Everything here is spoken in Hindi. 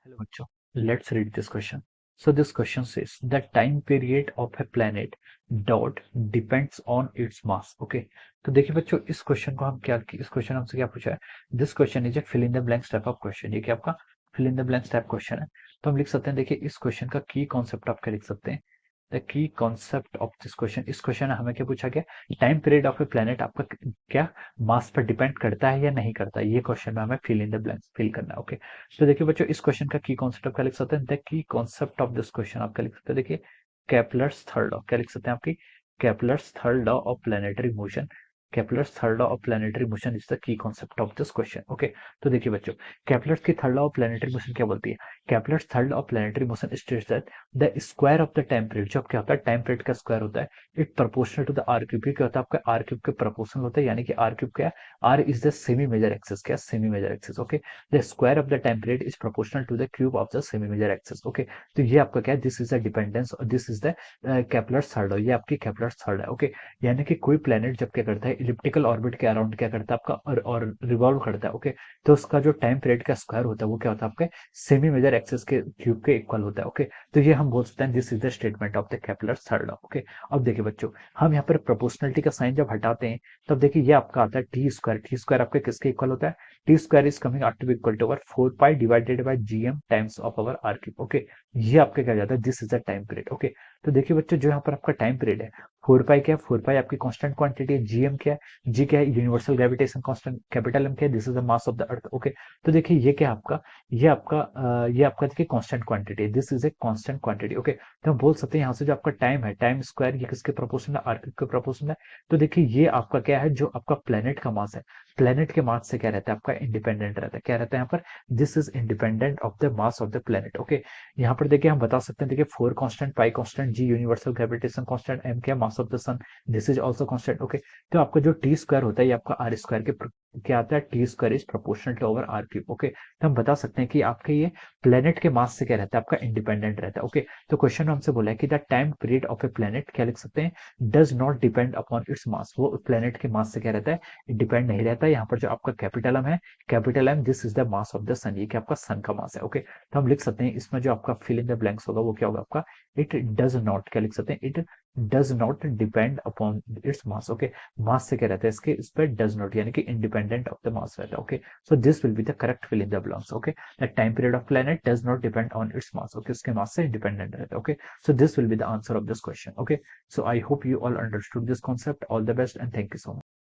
Hello बच्चों, let's read this question. So this question says the time period of a planet dot depends on its mass. Okay, तो देखिए बच्चों इस क्वेश्चन को हम क्या इस क्वेश्चन हमसे क्या पूछा है. This question is a fill in the blanks type of question. ये क्या आपका fill in the blanks type question है. तो हम लिख सकते हैं, देखिए इस क्वेश्चन का की कॉन्सेप्ट आप क्या लिख सकते हैं. The key concept of this question, इस क्वेश्चन में हमें क्या पूछा गया, time period of a planet आपका क्या मास पर डिपेंड करता है या नहीं करता है. ये क्वेश्चन में हमें fill in the blanks fill करना है. ओके, तो देखिए बच्चों इस क्वेश्चन का की कॉन्सेप्ट आप क्या लिख सकते हैं. The key concept of this question आप क्या लिख सकते हैं. देखिए केपलर्स थर्ड लॉ क्या लिख सकते हैं आपकी. Kepler's third law of planetary motion. Kepler's third law of planetary motion is the key concept of this question. Okay, तो देखिए बच्चों केपलर्स की third law of planetary motion क्या बोलती है. Kepler's third law of planetary motion states that the square of the time period, जो क्या होता है टाइम पीरियड का स्क्वायर होता है, it proportional to the R cube. क्या होता है आपका आर क्यूब के प्रोपोर्शनल होता है, यानी कि आर क्यूब क्या है, R is the semi major axis. क्या semi major axis. Okay, the square of the time period is proportional to the cube of the semi major axis. Okay, तो ये आपका क्या है, दिस इज द डिपेंडेंस और this is the Kepler's third law. ये आपकी केपलर्स थर्ड है. ओके, यानी कि कोई प्लेनेट जब क्या करता है इलिप्टिकल ऑर्बिट के अराउंड क्या करता है आपका और रिवॉल्व करता है. ओके, तो उसका जो टाइम पीरियड का स्क्वायर होता है वो क्या होता है आपके सेमी मेजर एक्सिस के क्यूब के इक्वल होता है. ओके, तो ये हम बोल सकते हैं this is the statement of the Kepler's third law. Okay, अब देखिए बच्चों हम यहाँ पर प्रोपोर्शनलिटी का साइन जब हटाते हैं तब देखिए ये आपका आता है टी स्क्वायर. टी स्क्वायर आपके किसके इक्वल होता है, T square is coming out to be equal to our 4 pi divided by GM times of our R cube. Okay, ये आपके क्या जाता है, this is the time period. Okay, तो देखिए बच्चों जो यहाँ पर आपका टाइम पीरियड है 4 पाई क्या है, 4 पाई आपकी कांस्टेंट क्वांटिटी है, जीएम क्या है, जी क्या है universal gravitation constant, capital M क्या है, this is the mass of the earth. Okay, तो देखिए ये क्या है आपका, ये आपका देखिए कांस्टेंट क्वांटिटी है, this is a constant quantity. Okay, तो हम बोल सकते हैं यहाँ से जो आपका टाइम है, टाइम स्क्वायर ये किसके प्रोपोर्शनल है, आर क्यूब के प्रोपोर्शनल है. तो देखिए ये आपका क्या है, जो आपका प्लेनेट का मास है, प्लेनेट के मास से क्या रहता है आपका इंडिपेंडेंट रहता है. क्या रहता है यहाँ पर, this is independent of the mass of the planet. Okay, यहाँ पर देखिए हम बता सकते हैं, देखिए 4 constant, pi constant, G universal gravitation constant, M क्या mass of the sun, this is also constant. Okay, तो आपका जो टी स्क्वायर होता है ये आपका आर स्क्वायर के क्या आता है, T square is proportional to over R cube. Okay, तो हम बता सकते हैं कि आपके ये प्लेनेट के मास से क्या रहता है आपका इंडिपेंडेंट रहता है. ओके, तो क्वेश्चन में हमसे बोला है कि the time period of a planet क्या लिख सकते हैं, does not depend upon its मास. वो प्लेनेट के मास से क्या रहता है, डिपेंड नहीं रहता है. यहाँ पर जो आपका कैपिटल एम है, capital M this is the mass of the sun, ये क्या आपका सन का मास है. ओके, तो हम लिख सकते हैं इसमें जो आपका फिल इन द ब्लैंक्स होगा वो क्या होगा आपका, इट डज नॉट, क्या लिख सकते हैं, it does not depend upon its mass. Okay, mass से क्या रहता है इसके, इस पर डज नॉट यानी कि इंडिपेंडेंट ऑफ द मास रहता है. Okay, so this will be the correct fill in the blanks. Okay, the time period of planet does not depend on its mass. Okay, उसके mass से independent रहता है. Okay, so this will be the answer of this question. Okay, so I hope you all understood this concept. All the best and thank you so much.